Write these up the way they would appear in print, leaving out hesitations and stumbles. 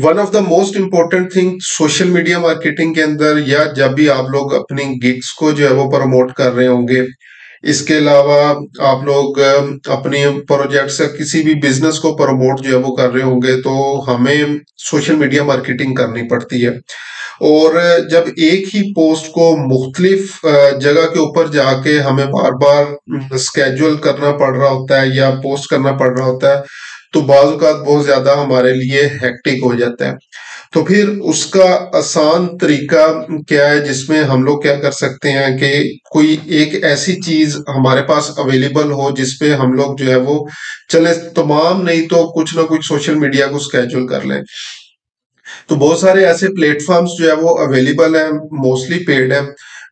One of the most important thing social media marketing के अंदर, या जब भी आप लोग अपनी गिग्स को जो है वो प्रमोट कर रहे होंगे, इसके अलावा आप लोग अपने प्रोजेक्ट्स या किसी भी बिजनेस को प्रमोट जो है वो कर रहे होंगे, तो हमें सोशल मीडिया मार्केटिंग करनी पड़ती है। और जब एक ही पोस्ट को मुख्तलिफ जगह के ऊपर जाके हमें बार बार स्केड्यूल करना पड़ रहा होता है या पोस्ट करना पड़ रहा होता है, तो बाज़ औक़ात बहुत ज्यादा हमारे लिए हेक्टिक हो जाता है। तो फिर उसका आसान तरीका क्या है, जिसमें हम लोग क्या कर सकते हैं कि कोई एक ऐसी चीज हमारे पास अवेलेबल हो जिसपे हम लोग जो है वो चले, तमाम नहीं तो कुछ ना कुछ सोशल मीडिया को स्केड्यूल कर लें। तो बहुत सारे ऐसे प्लेटफॉर्म्स जो है वो अवेलेबल हैं, मोस्टली पेड है।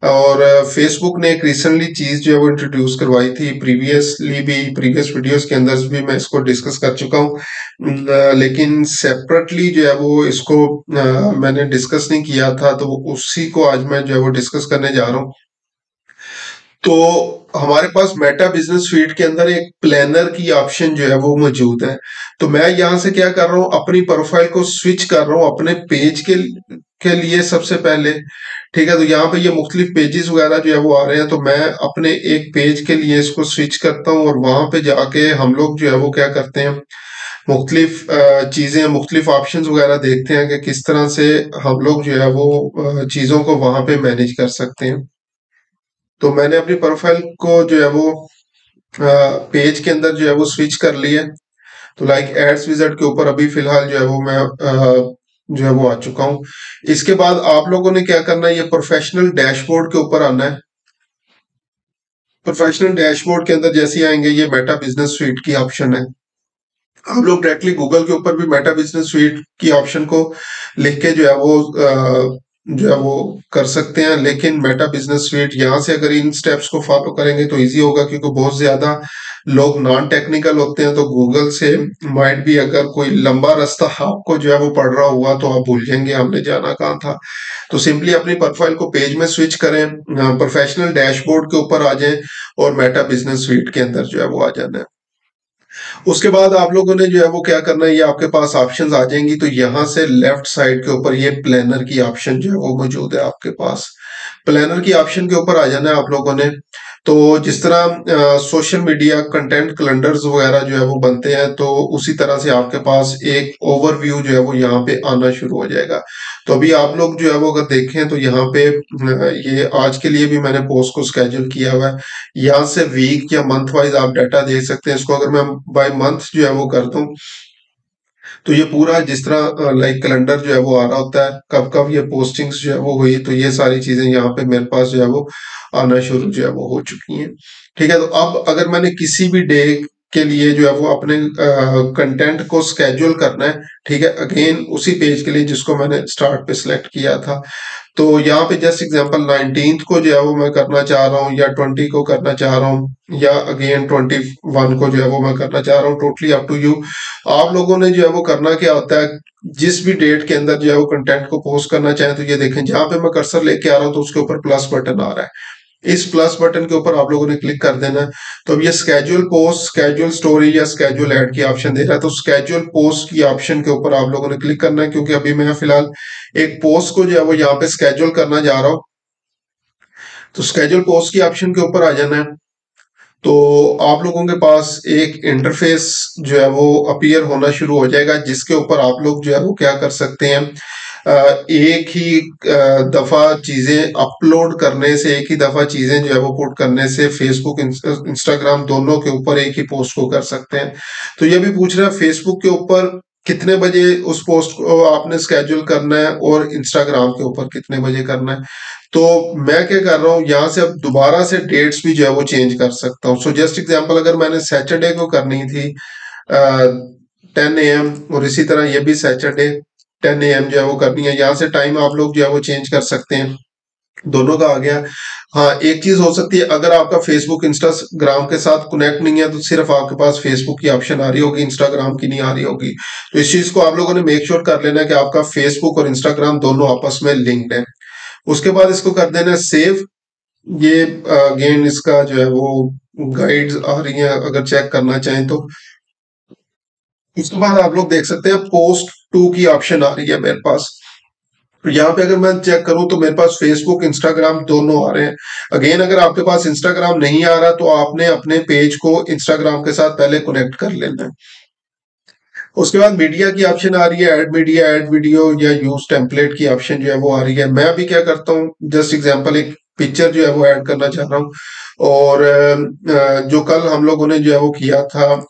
और फेसबुक ने एक रिसेंटली चीज जो है वो इंट्रोड्यूस करवाई थी, प्रीवियसली भी प्रीवियस वीडियोस के अंदर भी मैं इसको डिस्कस कर चुका हूँ, लेकिन सेपरेटली जो है वो इसको मैंने डिस्कस नहीं किया था, तो उसी को आज मैं जो है वो डिस्कस करने जा रहा हूँ। तो हमारे पास मेटा बिजनेस स्वीट के अंदर एक प्लानर की ऑप्शन जो है वो मौजूद है। तो मैं यहाँ से क्या कर रहा हूँ, अपनी प्रोफाइल को स्विच कर रहा हूँ अपने पेज के लिए सबसे पहले। ठीक है, तो यहाँ पे ये मुख्तलिफ पेजेस वगैरह जो है वो आ रहे हैं, तो मैं अपने एक पेज के लिए इसको स्विच करता हूँ और वहां पे जाके हम लोग जो है वो क्या करते हैं, मुख्तलिफ चीजें, मुख्तलिफ ऑप्शंस वगैरह देखते हैं कि किस तरह से हम लोग जो है वो चीजों को वहां पे मैनेज कर सकते हैं। तो मैंने अपनी प्रोफाइल को जो है वो पेज के अंदर जो है वो स्विच कर लिया। तो लाइक एड्स विजार्ड के ऊपर अभी फिलहाल जो है वो मैं जो है वो आ चुका हूँ। इसके बाद आप लोगों ने क्या करना है, ये प्रोफेशनल डैशबोर्ड के ऊपर आना है। प्रोफेशनल डैशबोर्ड के अंदर जैसे आएंगे, ये मेटा बिजनेस स्वीट की ऑप्शन है। आप लोग डायरेक्टली गूगल के ऊपर भी मेटा बिजनेस स्वीट की ऑप्शन को लिख के जो है वो कर सकते हैं, लेकिन मेटा बिजनेस स्वीट यहाँ से अगर इन स्टेप्स को फॉलो करेंगे तो इजी होगा, क्योंकि बहुत ज्यादा लोग नॉन टेक्निकल होते हैं, तो गूगल से माइट भी अगर कोई लंबा रास्ता आपको जो है वो पड़ रहा हुआ तो आप भूल जाएंगे हमने जाना कहाँ था। तो सिंपली अपनी प्रोफाइल को पेज में स्विच करें, प्रोफेशनल डैशबोर्ड के ऊपर आ जाएं और मेटा बिजनेस स्वीट के अंदर जो है वो आ जाना है। उसके बाद आप लोगों ने जो है वो क्या करना है, ये आपके पास ऑप्शंस आ जाएंगी। तो यहाँ से लेफ्ट साइड के ऊपर ये प्लानर की ऑप्शन जो है वो मौजूद है आपके पास। प्लानर की ऑप्शन के ऊपर आ जाना है आप लोगों ने। तो जिस तरह सोशल मीडिया कंटेंट कैलेंडर्स वगैरह जो है वो बनते हैं, तो उसी तरह से आपके पास एक ओवरव्यू जो है वो यहाँ पे आना शुरू हो जाएगा। तो अभी आप लोग जो है वो अगर देखें तो यहाँ पे ये आज के लिए भी मैंने पोस्ट को स्केड्यूल किया हुआ है। यहाँ से वीक या मंथ वाइज आप डाटा देख सकते हैं। इसको अगर मैं बाय मंथ जो है वो कर दूं, तो ये पूरा जिस तरह लाइक कैलेंडर जो है वो आ रहा होता है, कब कब ये पोस्टिंग्स जो है वो हुई, तो ये सारी चीजें यहाँ पे मेरे पास जो है वो आना शुरू जो है वो हो चुकी हैं। ठीक है, तो अब अगर मैंने किसी भी डे के लिए जो है वो अपने कंटेंट को स्केड्यूल करना है, ठीक है, अगेन उसी पेज के लिए जिसको मैंने स्टार्ट पे सिलेक्ट किया था, तो यहाँ पे जस्ट एग्जांपल 19th को जो है वो मैं करना चाह रहा हूँ, या 20 को करना चाह रहा हूँ, या अगेन 21 को जो है वो मैं करना चाह रहा हूँ, टोटली अप टू यू। आप लोगों ने जो है वो करना क्या होता है, जिस भी डेट के अंदर जो है वो कंटेंट को पोस्ट करना चाहें, तो ये देखें जहां पे मैं कर्सर लेके आ रहा हूँ तो उसके ऊपर प्लस बटन आ रहा है। इस प्लस बटन के ऊपर आप लोगों ने क्लिक कर देना है। तो अब ये स्केड्यूल पोस्ट, स्केड्यूल स्टोरी या स्केड्यूल ऐड की ऑप्शन दे रहा है, तो स्केड्यूल पोस्ट की ऑप्शन के ऊपर आप लोगों ने क्लिक करना है, क्योंकि अभी मैं फिलहाल एक पोस्ट को जो है वो यहाँ पे स्केड्यूल करना जा रहा हूँ। तो स्केड्यूल पोस्ट की ऑप्शन के ऊपर आ जाना है। तो आप लोगों के पास एक इंटरफेस जो है वो अपीयर होना शुरू हो जाएगा, जिसके ऊपर आप लोग जो है वो क्या कर सकते हैं, एक ही दफा चीजें अपलोड करने से, एक ही दफा चीजें जो है वो पुट करने से फेसबुक इंस्टाग्राम दोनों के ऊपर एक ही पोस्ट को कर सकते हैं। तो ये भी पूछ रहा है फेसबुक के ऊपर कितने बजे उस पोस्ट को आपने स्केड्यूल करना है और इंस्टाग्राम के ऊपर कितने बजे करना है। तो मैं क्या कर रहा हूँ, यहाँ से अब दोबारा से डेट्स भी जो है वो चेंज कर सकता हूँ। सो जस्ट एग्जांपल, अगर मैंने सैटरडे को करनी थी 10 AM, और इसी तरह ये भी सैटरडे 10 AM जो है वो करनी है, यहाँ से टाइम आप लोग जो है वो चेंज कर सकते हैं। दोनों का आ गया। हाँ, एक चीज हो सकती है, अगर आपका फेसबुक इंस्टाग्राम के साथ कनेक्ट नहीं है, तो सिर्फ आपके पास फेसबुक की ऑप्शन आ रही होगी, इंस्टाग्राम की नहीं आ रही होगी। तो इस चीज को आप लोगों ने मेक श्योर कर लेना है कि आपका फेसबुक और इंस्टाग्राम दोनों आपस में लिंक्ड है। उसके बाद इसको कर देना है सेव। ये अगेन इसका जो है वो गाइड्स आ रही हैं, अगर चेक करना चाहें तो। इसके बाद आप लोग देख सकते हैं पोस्ट टू की ऑप्शन आ रही है मेरे पास। तो यहाँ पे अगर मैं चेक करूं तो मेरे पास फेसबुक इंस्टाग्राम दोनों आ रहे हैं। अगेन अगर आपके पास इंस्टाग्राम नहीं आ रहा तो आपने अपने पेज को इंस्टाग्राम के साथ पहले कनेक्ट कर लेना है। उसके बाद मीडिया की ऑप्शन आ रही है, ऐड मीडिया, ऐड वीडियो या यूज टेम्पलेट की ऑप्शन जो है वो आ रही है। मैं अभी क्या करता हूँ, जस्ट एग्जांपल एक पिक्चर जो है वो ऐड करना चाह रहा हूँ। और जो कल हम लोगों ने जो है वो किया था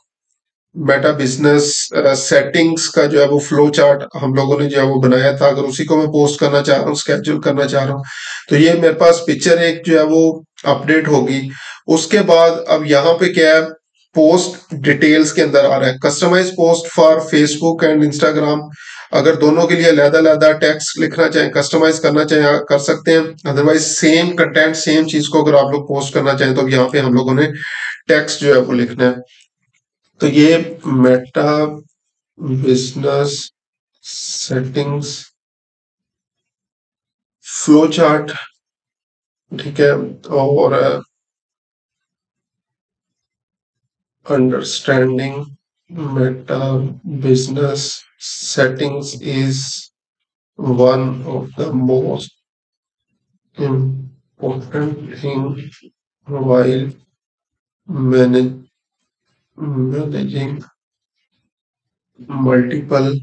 मेटा बिजनेस सेटिंग्स का जो है वो फ्लो चार्ट हम लोगों ने जो है वो बनाया था, अगर उसी को मैं पोस्ट करना चाह रहा हूँ, स्केड्यूल करना चाह रहा हूँ, तो ये मेरे पास पिक्चर एक जो है वो अपडेट होगी। उसके बाद अब यहाँ पे क्या है, पोस्ट डिटेल्स के अंदर आ रहा है customize post for Facebook and Instagram. अगर दोनों के लिए अलग-अलग टेक्स्ट लिखना चाहें, कस्टमाइज करना चाहें, कर सकते हैं। अदरवाइज सेम कंटेंट, सेम चीज को अगर आप लोग पोस्ट करना चाहें तो यहाँ पे हम लोगों ने टेक्स्ट जो है वो लिखना है। तो ये Meta business settings flow chart, ठीक है। और understanding Meta business settings is one of the most important thing while manage, managing multiple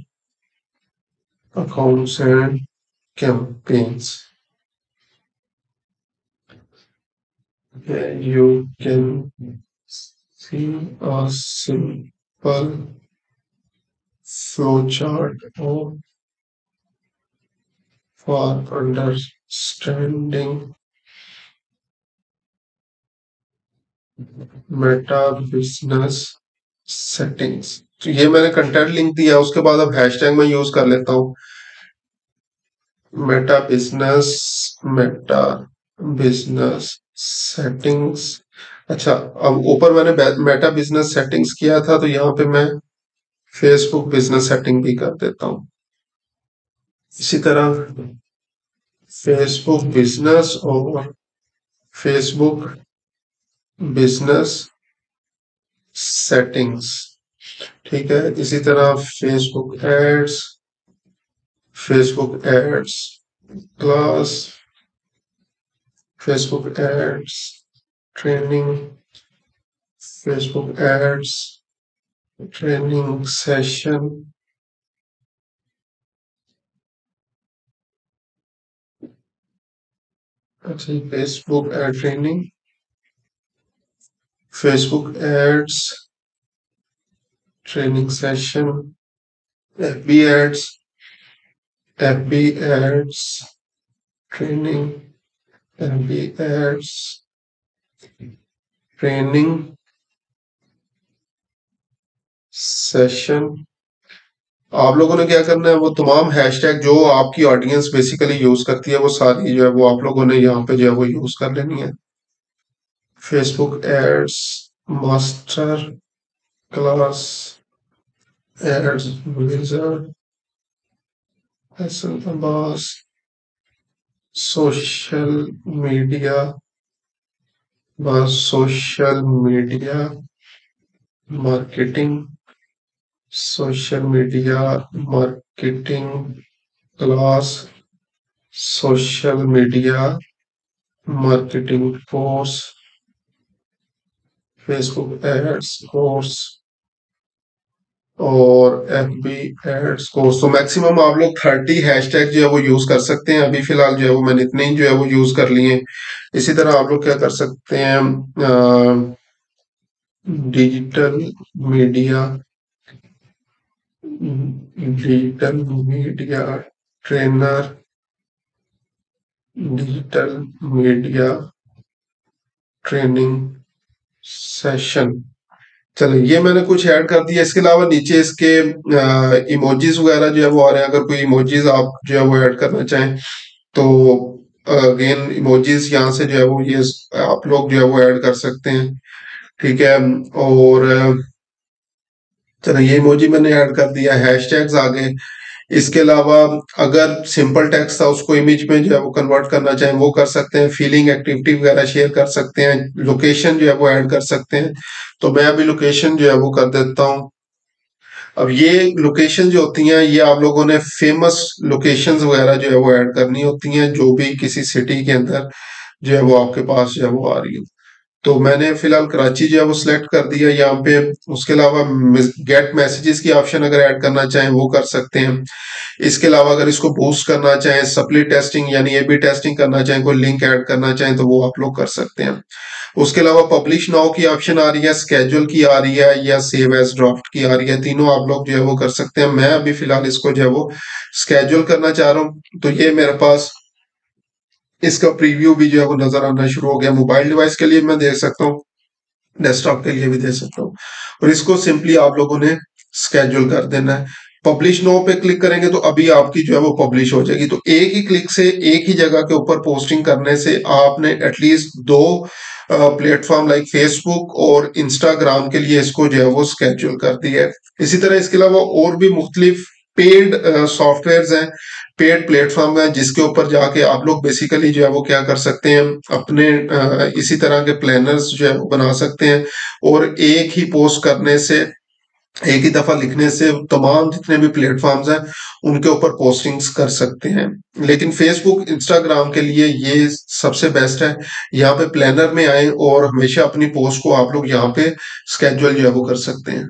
accounts and campaigns. You can see a simple flowchart for understanding Meta business settings. तो ये मैंने content link दिया, उसके बाद अब hashtag में use कर लेता हूँ Meta business, Meta business settings. अच्छा, अब ऊपर मैंने मेटा बिजनेस सेटिंग्स किया था तो यहाँ पे मैं फेसबुक बिजनेस सेटिंग भी कर देता हूँ। इसी तरह फेसबुक बिजनेस और फेसबुक बिजनेस सेटिंग्स, ठीक है। इसी तरह Facebook ads class, Facebook ads training, Facebook ads training session, अच्छा Facebook ad training, Facebook ads training session, FB ads, FB ads training, FB ads training session. आप लोगों ने क्या करना है, वो तमाम हैशटैग जो आपकी ऑडियंस बेसिकली यूज करती है वो सारी जो है वो आप लोगों ने यहाँ पे जो है वो यूज कर लेनी है। Facebook ads master class, ads wizard, SL Abbas, social media, social media marketing, social media marketing class, social media marketing course, Facebook ads course और एफबी एड्स कोर्स। तो मैक्सिमम आप लोग 30 हैशटैग जो है वो यूज कर सकते हैं। अभी फिलहाल जो है वो मैंने इतने ही जो है वो यूज कर लिए। इसी तरह आप लोग क्या कर सकते हैं, digital media, digital media trainer, digital media training session. चलो ये मैंने कुछ ऐड कर दिया। इसके अलावा नीचे इसके इमोजीज वगैरह जो है वो आ रहे हैं। अगर कोई इमोजीज आप जो है वो ऐड करना चाहें तो अगेन इमोजीज यहाँ से जो है वो ये आप लोग जो है वो ऐड कर सकते हैं, ठीक है। और चलो ये इमोजी मैंने ऐड कर दिया, हैशटैग्स आ गए। इसके अलावा अगर सिंपल टेक्स्ट था उसको इमेज में जो है वो कन्वर्ट करना चाहें वो कर सकते हैं। फीलिंग, एक्टिविटी वगैरह शेयर कर सकते हैं। लोकेशन जो है वो ऐड कर सकते हैं। तो मैं अभी लोकेशन जो है वो कर देता हूँ। अब ये लोकेशन जो होती हैं ये आप लोगों ने फेमस लोकेशंस वगैरह जो है वो ऐड करनी होती हैं, जो भी किसी सिटी के अंदर जो है वो आपके पास जो है वो आ रही हो। तो मैंने फिलहाल कराची जो है वो सिलेक्ट कर दिया यहाँ पे। उसके अलावा गेट मैसेजेस की ऑप्शन अगर ऐड करना चाहें वो कर सकते हैं। इसके अलावा अगर इसको बूस्ट करना चाहें, सप्ली टेस्टिंग यानी ए बी टेस्टिंग करना चाहें, कोई लिंक ऐड करना चाहें, तो वो आप लोग कर सकते हैं। उसके अलावा पब्लिश नाउ की ऑप्शन आ रही है, स्केड्यूल की आ रही है, या सेव एज ड्राफ्ट की आ रही है। तीनों आप लोग जो है वो कर सकते हैं। मैं अभी फिलहाल इसको जो है वो स्केड्यूल करना चाह रहा हूँ। तो ये मेरे पास इसका प्रीव्यू भी जो है वो नजर आना शुरू हो गया। मोबाइल डिवाइस के लिए मैं देख सकता हूँ, डेस्कटॉप के लिए भी दे सकता हूँ। और इसको सिंपली आप लोगों ने स्केड्यूल कर देना है। पब्लिश नो पे क्लिक करेंगे तो अभी आपकी जो है वो पब्लिश हो जाएगी। तो एक ही क्लिक से एक ही जगह के ऊपर पोस्टिंग करने से आपने एटलीस्ट दो प्लेटफॉर्म लाइक फेसबुक और इंस्टाग्राम के लिए इसको जो है वो स्केड्यूल कर दिया है। इसी तरह इसके अलावा और भी मुख्तलिफ पेड सॉफ्टवेयर हैं, पेड प्लेटफॉर्म है, जिसके ऊपर जाके आप लोग बेसिकली जो है वो क्या कर सकते हैं, अपने इसी तरह के प्लानर्स जो है वो बना सकते हैं। और एक ही पोस्ट करने से, एक ही दफा लिखने से तमाम जितने भी प्लेटफॉर्म्स हैं उनके ऊपर पोस्टिंग्स कर सकते हैं। लेकिन फेसबुक इंस्टाग्राम के लिए ये सबसे बेस्ट है। यहाँ पे प्लानर में आए और हमेशा अपनी पोस्ट को आप लोग यहाँ पे स्केड्यूल जो है वो कर सकते हैं।